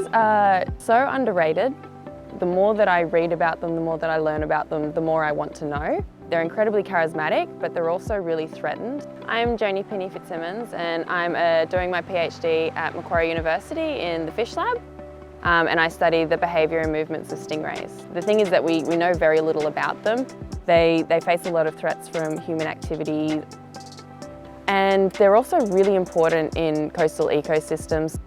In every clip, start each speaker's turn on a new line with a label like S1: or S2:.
S1: Stingrays are so underrated. The more that I read about them, the more that I learn about them, the more I want to know. They're incredibly charismatic, but they're also really threatened. I'm Joni Pini-Fitzsimmons and I'm doing my PhD at Macquarie University in the fish lab. And I study the behaviour and movements of stingrays. The thing is that we know very little about them. They face a lot of threats from human activity. And they're also really important in coastal ecosystems.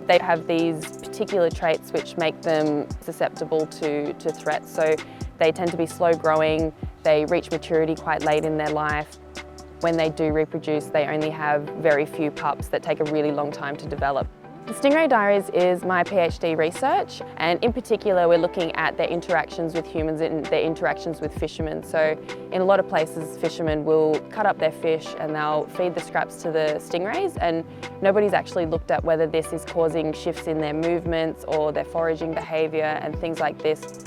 S1: They have these particular traits which make them susceptible to threats. So they tend to be slow growing, they reach maturity quite late in their life. When they do reproduce, they only have very few pups that take a really long time to develop. The Stingray Diaries is my PhD research, and in particular we're looking at their interactions with humans and their interactions with fishermen. So in a lot of places fishermen will cut up their fish and they'll feed the scraps to the stingrays, and nobody's actually looked at whether this is causing shifts in their movements or their foraging behaviour and things like this.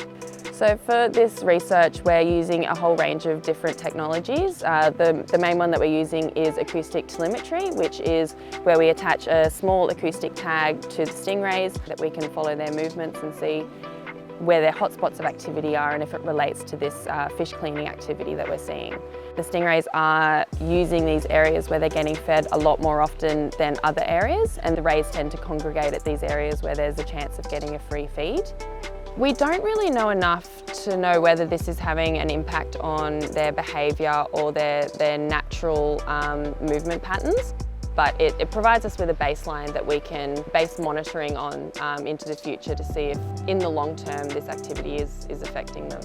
S1: So for this research, we're using a whole range of different technologies. The main one that we're using is acoustic telemetry, which is where we attach a small acoustic tag to the stingrays that we can follow their movements and see where their hotspots of activity are and if it relates to this fish cleaning activity that we're seeing. The stingrays are using these areas where they're getting fed a lot more often than other areas, and the rays tend to congregate at these areas where there's a chance of getting a free feed. We don't really know enough to know whether this is having an impact on their behaviour or their natural movement patterns, but it provides us with a baseline that we can base monitoring on into the future to see if in the long term this activity is affecting them.